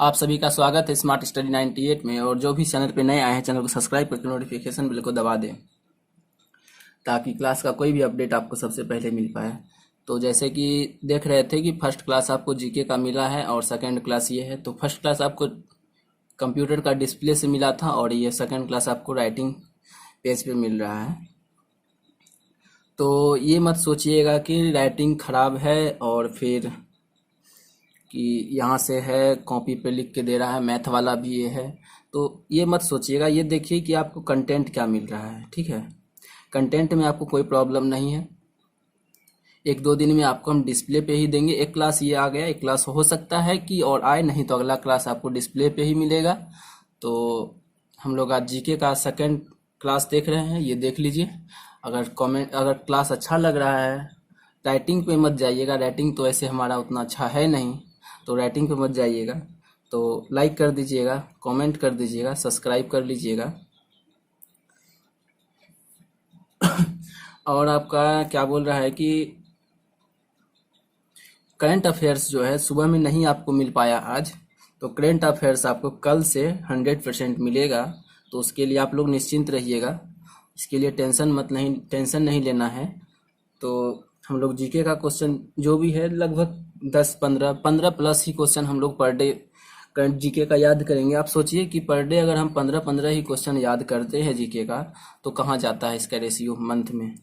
आप सभी का स्वागत है स्मार्ट स्टडी 98 में। और जो भी चैनल पे नए आए हैं, चैनल को सब्सक्राइब करके नोटिफिकेशन बेल को दबा दें ताकि क्लास का कोई भी अपडेट आपको सबसे पहले मिल पाए। तो जैसे कि देख रहे थे कि फर्स्ट क्लास आपको जीके का मिला है और सेकंड क्लास ये है। तो फर्स्ट क्लास आपको कंप्यूटर का डिस्प्ले से मिला था और ये सेकंड क्लास आपको राइटिंग पेज पे मिल रहा है। तो ये मत सोचिएगा कि राइटिंग खराब है और फिर कि यहाँ से है कॉपी पे लिख के दे रहा है, मैथ वाला भी ये है। तो ये मत सोचिएगा, ये देखिए कि आपको कंटेंट क्या मिल रहा है। ठीक है, कंटेंट में आपको कोई प्रॉब्लम नहीं है। एक दो दिन में आपको हम डिस्प्ले पे ही देंगे। एक क्लास ये आ गया, एक क्लास हो सकता है कि और आए, नहीं तो अगला क्लास आपको डिस्प्ले पे ही मिलेगा। तो हम लोग आज जीके का सेकंड क्लास देख रहे हैं, ये देख लीजिए। अगर क्लास अच्छा लग रहा है, राइटिंग पे मत जाइएगा, राइटिंग तो ऐसे हमारा उतना अच्छा है नहीं, तो राइटिंग पे मत जाइएगा। तो लाइक कर दीजिएगा, कमेंट कर दीजिएगा, सब्सक्राइब कर लीजिएगा। और आपका क्या बोल रहा है कि करंट अफेयर्स जो है सुबह में नहीं आपको मिल पाया आज, तो करंट अफेयर्स आपको कल से 100% मिलेगा। तो उसके लिए आप लोग निश्चिंत रहिएगा, इसके लिए टेंशन नहीं लेना है। तो हम लोग जीके का क्वेश्चन जो भी है लगभग 10-15 प्लस ही क्वेश्चन हम लोग पर डे करंट जीके का याद करेंगे। आप सोचिए कि पर डे अगर हम 15-15 ही क्वेश्चन याद करते हैं जीके का, तो कहाँ जाता है इसका रेशियो मंथ में।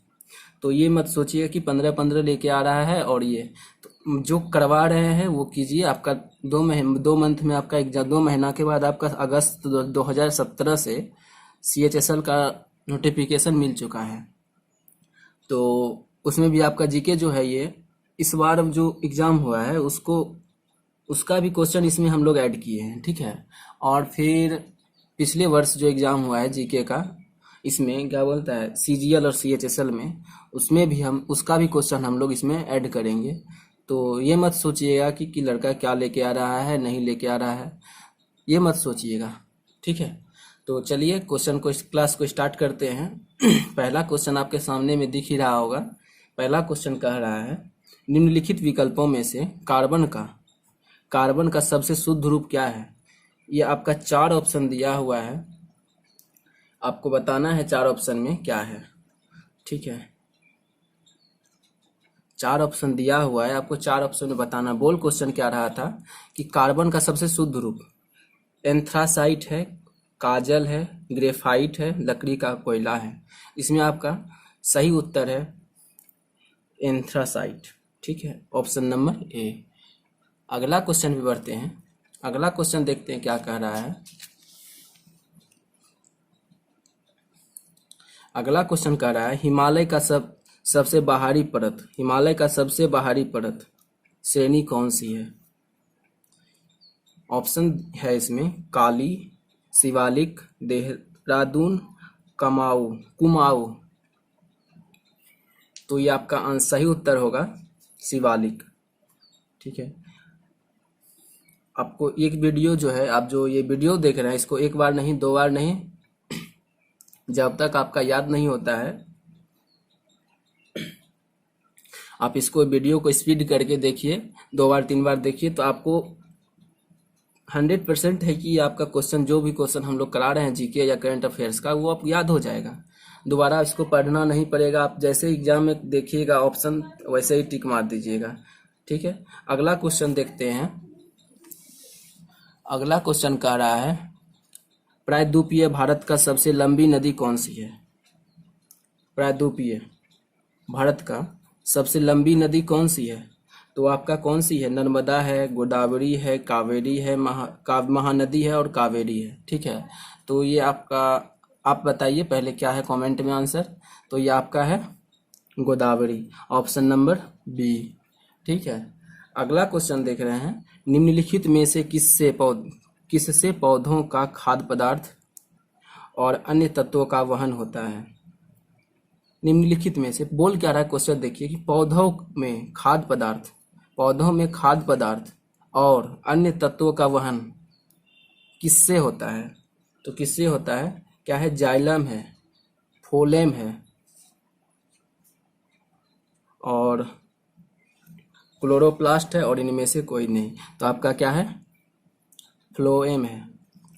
तो ये मत सोचिए कि 15-15 लेके आ रहा है। और ये तो जो करवा रहे हैं वो कीजिए। आपका 2 मंथ में आपका एग्जाम, 2 महीना के बाद आपका अगस्त 2017 से CHSL का नोटिफिकेशन मिल चुका है। तो उसमें भी आपका जीके जो है, ये इस बार जो एग्जाम हुआ है उसका भी क्वेश्चन इसमें हम लोग ऐड किए हैं। ठीक है, और फिर पिछले वर्ष जो एग्जाम हुआ है जीके का, इसमें क्या बोलता है CGL और CHSL में, उसमें भी हम उसका भी क्वेश्चन हम लोग इसमें ऐड करेंगे। तो ये मत सोचिएगा कि लड़का क्या लेके आ रहा है, नहीं लेके आ रहा है, ये मत सोचिएगा। ठीक है, तो चलिए क्लास को स्टार्ट करते हैं। पहला क्वेश्चन आपके सामने में दिख ही रहा होगा। पहला क्वेश्चन कह रहा है, निम्नलिखित विकल्पों में से कार्बन का सबसे शुद्ध रूप क्या है। ये आपका 4 ऑप्शन दिया हुआ है, आपको बताना है 4 ऑप्शन में क्या है। ठीक है, 4 ऑप्शन दिया हुआ है, आपको 4 ऑप्शन में बताना। बोल क्वेश्चन क्या रहा था कि कार्बन का सबसे शुद्ध रूप एंथ्रासाइट है, काजल है, ग्रेफाइट है, लकड़ी का कोयला है। इसमें आपका सही उत्तर है एंथ्रासाइट। ठीक है, ऑप्शन नंबर ए। अगला क्वेश्चन भी बढ़ते हैं। अगला क्वेश्चन देखते हैं क्या कह रहा है। अगला क्वेश्चन कह रहा है, हिमालय का सबसे बाहरी परत श्रेणी कौन सी है। ऑप्शन है इसमें काली, शिवालिक, देहरादून, कुमाऊं। तो ये आपका सही उत्तर होगा शिवालिक। ठीक है, आपको एक वीडियो जो है, आप जो ये वीडियो देख रहे हैं, इसको एक बार नहीं, 2 बार नहीं, जब तक आपका याद नहीं होता है आप इसको वीडियो को स्पीड करके देखिए, 2 बार 3 बार देखिए, तो आपको 100% है कि आपका क्वेश्चन, जो भी क्वेश्चन हम लोग करा रहे हैं जीके या करंट अफेयर्स का, वो आपको याद हो जाएगा। दोबारा इसको पढ़ना नहीं पड़ेगा। आप जैसे एग्जाम में देखिएगा ऑप्शन, वैसे ही टिक मार दीजिएगा। ठीक है, अगला क्वेश्चन देखते हैं। अगला क्वेश्चन कह रहा है, प्रायद्वीपीय भारत का सबसे लंबी नदी कौन सी है। प्रायद्वीपीय भारत का सबसे लंबी नदी कौन सी है। तो आपका कौन सी है, नर्मदा है, गोदावरी है, कावेरी है, महानदी है और कावेरी है। ठीक है, तो ये आपका, आप बताइए पहले क्या है कमेंट में आंसर। तो ये आपका है गोदावरी, ऑप्शन नंबर बी। ठीक है, अगला क्वेश्चन देख रहे हैं, निम्नलिखित में से किससे पौधों का खाद्य पदार्थ और अन्य तत्वों का वहन होता है। निम्नलिखित में से बोल क्या रहा है क्वेश्चन, देखिए कि पौधों में खाद्य पदार्थ और अन्य तत्वों का वहन किससे होता है। तो किससे होता है, क्या है, जाइलम है, फोलेम है और क्लोरोप्लास्ट है, और इनमें से कोई नहीं। तो आपका क्या है, फ्लोएम है।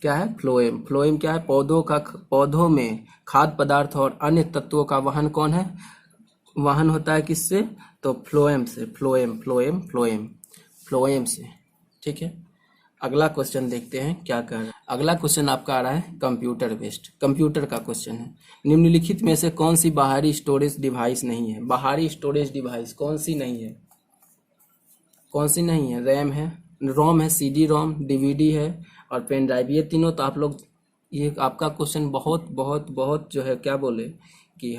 क्या है? फ्लोएम। फ्लोएम क्या है? पौधों में खाद्य पदार्थ और अन्य तत्वों का वहन कौन है? वहन होता है किससे? तो फ्लोएम से। फ्लोएम फ्लोएम फ्लोएम फ्लोएम से। ठीक है, अगला क्वेश्चन देखते हैं क्या कह रहा है। अगला क्वेश्चन आपका आ रहा है कंप्यूटर बेस्ड। कंप्यूटर का क्वेश्चन है, निम्नलिखित में से कौन सी बाहरी स्टोरेज डिवाइस नहीं है? बाहरी स्टोरेज डिवाइस कौन सी नहीं है? कौन सी नहीं है? रैम है, रोम है, सीडी रोम, डीवीडी है और पेन ड्राइव। ये तीनों तो आप लोग, ये आपका क्वेश्चन बहुत बहुत बहुत जो है क्या बोले कि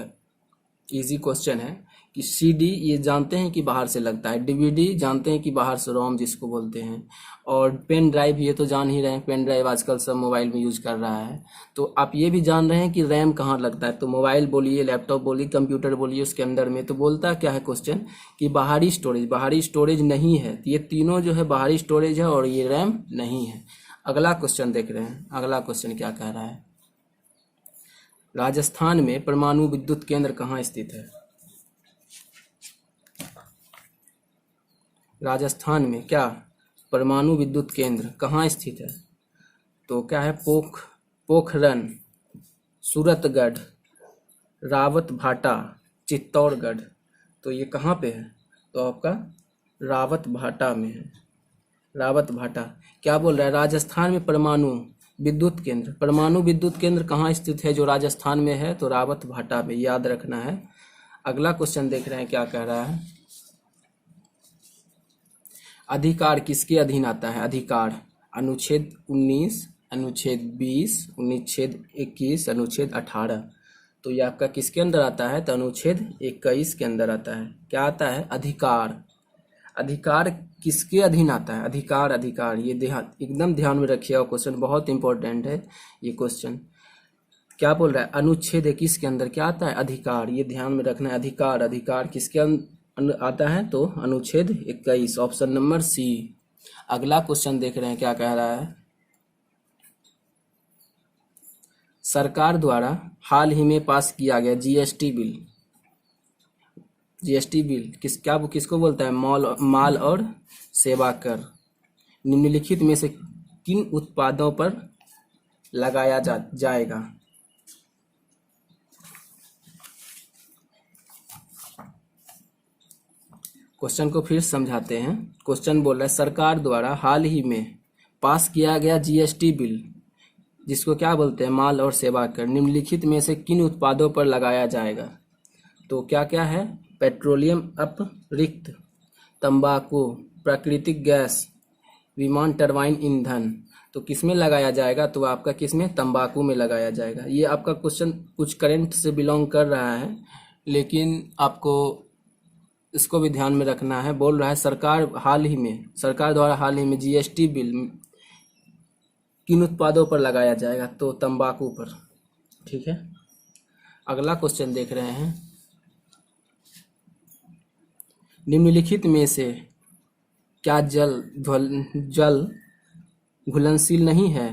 इजी क्वेश्चन है कि सीडी ये जानते हैं कि बाहर से लगता है, डीवीडी जानते हैं कि बाहर से रोम जिसको बोलते हैं, और पेन ड्राइव ये तो जान ही रहे हैं, पेन ड्राइव आजकल सब मोबाइल में यूज कर रहा है। तो आप ये भी जान रहे हैं कि रैम कहाँ लगता है, तो मोबाइल बोलिए, लैपटॉप बोलिए, कंप्यूटर बोलिए, उसके अंदर में तो बोलता क्या है क्वेश्चन कि बाहरी स्टोरेज। बाहरी स्टोरेज नहीं है, ये तीनों जो है बाहरी स्टोरेज है और ये रैम नहीं है। अगला क्वेश्चन देख रहे हैं, अगला क्वेश्चन क्या कह रहा है। राजस्थान में परमाणु विद्युत केंद्र कहाँ स्थित है? राजस्थान में क्या परमाणु विद्युत केंद्र कहाँ स्थित है? तो क्या है? पोखरन, सूरतगढ़, रावत भाटा, चित्तौड़गढ़। तो ये कहाँ पे है? तो आपका रावत भाटा में है। रावत भाटा। क्या बोल रहा है? राजस्थान में परमाणु विद्युत केंद्र। परमाणु विद्युत केंद्र कहाँ स्थित है जो राजस्थान में है? तो रावत भाटा में, याद रखना है। अगला क्वेश्चन देख रहे हैं क्या कह रहा है। अधिकार किसके अधीन आता है? अधिकार अनुच्छेद 19, अनुच्छेद 20, अनुच्छेद 21, अनुच्छेद 18। तो ये आपका किसके अंदर आता है? तो अनुच्छेद 21 के अंदर आता है। क्या आता है? अधिकार। अधिकार किसके अधीन आता है? अधिकार, अधिकार ये एकदम ध्यान में रखिएगा, क्वेश्चन बहुत इंपॉर्टेंट है ये क्वेश्चन। क्या बोल रहा है? अनुच्छेद 21 के अंदर क्या आता है? अधिकार। ये ध्यान में रखना है, अधिकार। अधिकार किसके आता है? तो अनुच्छेद 21, ऑप्शन नंबर सी। अगला क्वेश्चन देख रहे हैं क्या कह रहा है। सरकार द्वारा हाल ही में पास किया गया जीएसटी बिल। जीएसटी बिल किसको बोलता है? माल और सेवा कर। निम्नलिखित में से किन उत्पादों पर लगाया जाएगा? क्वेश्चन को फिर समझाते हैं। क्वेश्चन बोल रहा है सरकार द्वारा हाल ही में पास किया गया जीएसटी बिल, जिसको क्या बोलते हैं? माल और सेवा कर, निम्नलिखित में से किन उत्पादों पर लगाया जाएगा? तो क्या क्या है? पेट्रोलियम अपरिक्त, तंबाकू, प्राकृतिक गैस, विमान टरबाइन ईंधन। तो किसमें लगाया जाएगा? तो आपका किसमें? तंबाकू में लगाया जाएगा। ये आपका क्वेश्चन कुछ करंट से बिलोंग कर रहा है, लेकिन आपको इसको भी ध्यान में रखना है। बोल रहा है सरकार द्वारा हाल ही में जीएसटी बिल किन उत्पादों पर लगाया जाएगा? तो तंबाकू पर। ठीक है, अगला क्वेश्चन देख रहे हैं। निम्नलिखित में से क्या जल घुलनशील नहीं है?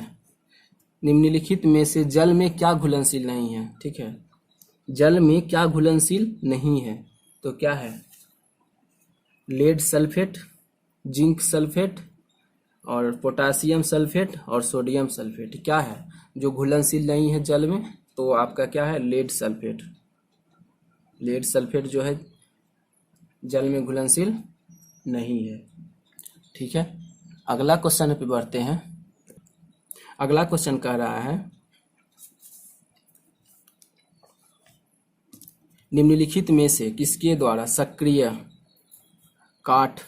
निम्नलिखित में से जल में क्या घुलनशील नहीं है? ठीक है, जल में क्या घुलनशील नहीं है? तो क्या है? लेड सल्फेट, जिंक सल्फेट और पोटासियम सल्फेट और सोडियम सल्फेट। क्या है जो घुलनशील नहीं है जल में? तो आपका क्या है? Lead sulphate. लेड सल्फेट जो है जल में घुलनशील नहीं है। ठीक है, अगला क्वेश्चन पे बढ़ते हैं। अगला क्वेश्चन कह रहा है निम्नलिखित में से किसके द्वारा सक्रिय काठ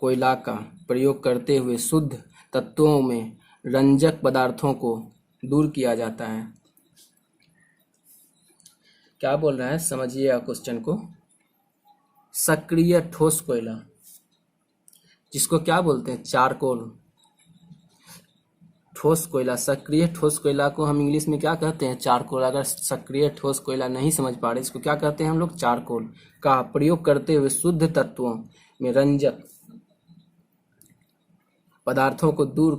कोयला का प्रयोग करते हुए शुद्ध तत्वों में रंजक पदार्थों को दूर किया जाता है? क्या बोल रहा है? समझिए क्वेश्चन को। सक्रिय ठोस कोयला, जिसको क्या बोलते हैं? चारकोल। ठोस कोयला, सक्रिय ठोस कोयला को हम इंग्लिश में क्या कहते हैं? चारकोल। अगर सक्रिय ठोस कोयला नहीं समझ पा रहे, इसको क्या कहते हैं हम लोग? चारकोल का प्रयोग करते हुए शुद्ध तत्वों में रंजक पदार्थों को दूर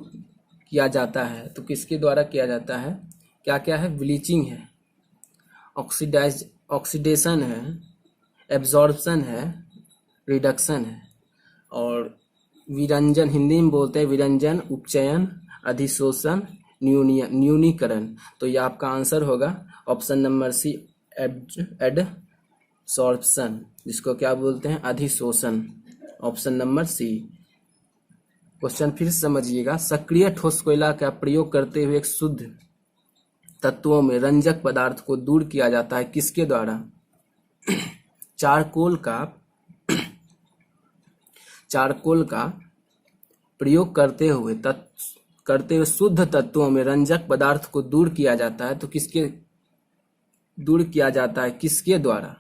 किया जाता है। तो किसके द्वारा किया जाता है? क्या क्या है? ब्लीचिंग है, ऑक्सीडेशन है, एब्जॉर्प्शन है, रिडक्शन है और विरंजन, हिंदी में बोलते हैं विरंजन, उपचयन अधिशोषण, न्यूनीकरण। तो ये आपका आंसर होगा ऑप्शन नंबर सी, एडसॉर्प्शन, जिसको क्या बोलते हैं, अधिशोषण। Option number C. क्वेश्चन फिर समझिएगा, सक्रिय ठोस कोयला का प्रयोग करते हुए एक शुद्ध तत्वों में रंजक पदार्थ को दूर किया जाता है किसके द्वारा? चारकोल का प्रयोग करते हुए शुद्ध तत्वों में रंजक पदार्थ को दूर किया जाता है, तो किसके द्वारा?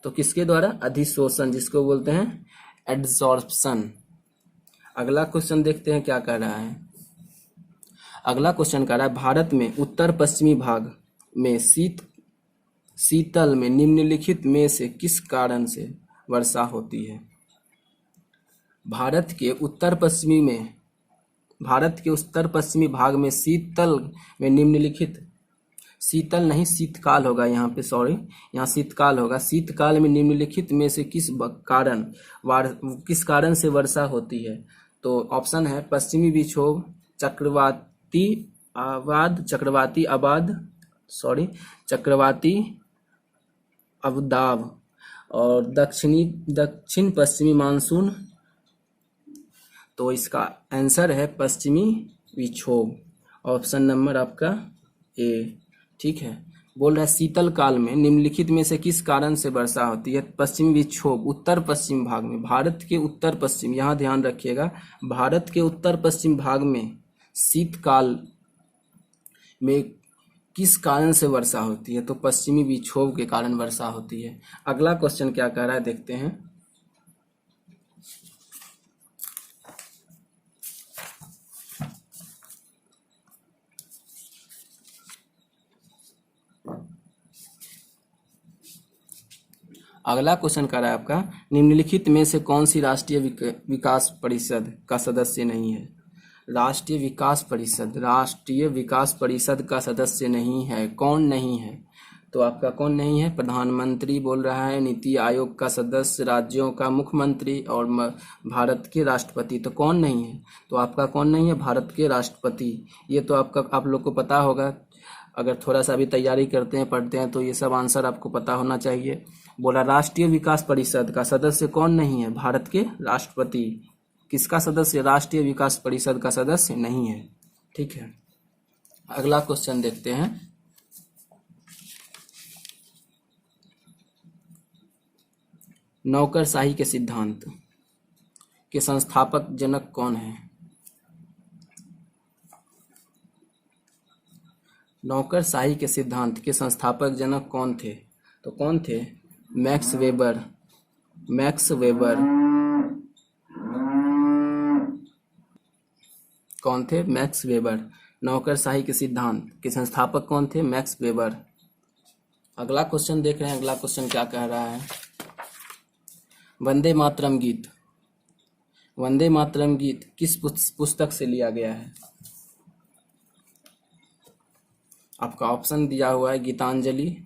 तो किसके द्वारा? अधिशोषण, जिसको बोलते हैं एडसॉर्प्शन। अगला क्वेश्चन देखते हैं क्या कह रहा है। अगला क्वेश्चन कह रहा है, भारत में उत्तर पश्चिमी भाग में शीतल में निम्नलिखित में से किस कारण से वर्षा होती है? भारत के उत्तर पश्चिमी भाग में शीतल में निम्नलिखित, शीतल नहीं शीतकाल होगा यहाँ पे, सॉरी, यहाँ शीतकाल होगा। शीतकाल में निम्नलिखित में से किस कारण से वर्षा होती है? तो ऑप्शन है पश्चिमी विक्षोभ, चक्रवाती अवदाब और दक्षिण पश्चिमी मानसून। तो इसका आंसर है पश्चिमी विक्षोभ, ऑप्शन नंबर आपका ए। ठीक है, बोल रहा है शीतल काल में निम्नलिखित में से किस कारण से वर्षा होती है? पश्चिमी विक्षोभ उत्तर पश्चिम भाग में, भारत के उत्तर पश्चिम, यहाँ ध्यान रखिएगा, भारत के उत्तर पश्चिम भाग में शीतकाल में किस कारण से वर्षा होती है? तो पश्चिमी विक्षोभ के कारण वर्षा होती है। अगला क्वेश्चन क्या कह रहा है देखते हैं। अगला क्वेश्चन कर रहा है आपका, निम्नलिखित में से कौन सी राष्ट्रीय विकास परिषद का सदस्य नहीं है? राष्ट्रीय विकास परिषद का सदस्य नहीं है। कौन नहीं है? तो आपका कौन नहीं है? प्रधानमंत्री बोल रहा है, नीति आयोग का सदस्य, राज्यों का मुख्यमंत्री और भारत के राष्ट्रपति। तो कौन नहीं है? तो आपका कौन नहीं है? भारत के राष्ट्रपति। ये तो आप लोग को पता होगा, अगर थोड़ा सा भी तैयारी करते हैं, पढ़ते हैं, तो ये सब आंसर आपको पता होना चाहिए। बोला राष्ट्रीय विकास परिषद का सदस्य कौन नहीं है? भारत के राष्ट्रपति। किसका सदस्य? राष्ट्रीय विकास परिषद का सदस्य नहीं है। ठीक है, अगला क्वेश्चन देखते हैं। नौकरशाही के सिद्धांत के संस्थापक जनक कौन है? नौकरशाही के सिद्धांत के संस्थापक जनक कौन थे? तो कौन थे? Max weber. कौन थे? Max weber. नौकरशाही के सिद्धांत के संस्थापक कौन थे? Max weber. अगला क्वेश्चन देख रहे हैं। अगला क्वेश्चन क्या कह रहा है? वंदे मातरम गीत किस पुस्तक से लिया गया है? आपका ऑप्शन दिया हुआ है गीतांजलि,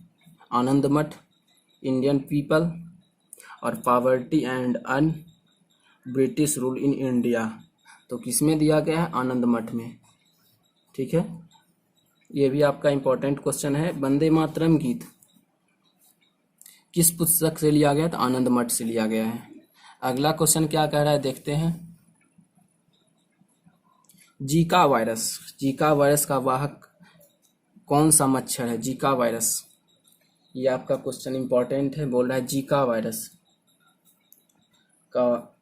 आनंद मठ, इंडियन पीपल और poverty and un British rule in India. तो किसमें दिया गया है? आनंद मठ में। ठीक है, ये भी आपका इंपॉर्टेंट क्वेश्चन है। वंदे मातरम गीत किस पुस्तक से लिया गया? तो आनंद मठ से लिया गया है। अगला क्वेश्चन क्या कह रहा है देखते हैं। जीका वायरस का वाहक कौन सा मच्छर है? जीका वायरस, ये आपका क्वेश्चन इंपॉर्टेंट है। बोल रहा है जीका वायरस का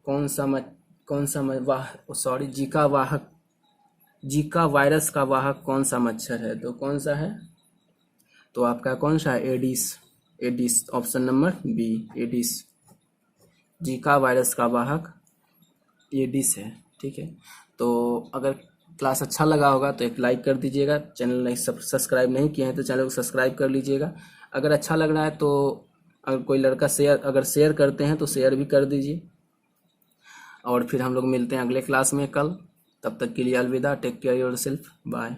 जीका वायरस का वाहक कौन सा मच्छर है? तो कौन सा है? तो आपका कौन सा है? Aedes, option number B, Aedes. Zika virus का वाहक एडिस है। ठीक है, तो अगर क्लास अच्छा लगा होगा तो एक लाइक कर दीजिएगा। चैनल नहीं सब्सक्राइब नहीं किए हैं तो चैनल को सब्सक्राइब कर लीजिएगा। अगर अच्छा लग रहा है तो अगर कोई लड़का शेयर करते हैं तो शेयर भी कर दीजिए। और फिर हम लोग मिलते हैं अगले क्लास में कल। तब तक के लिए अलविदा। Take care yourself, bye.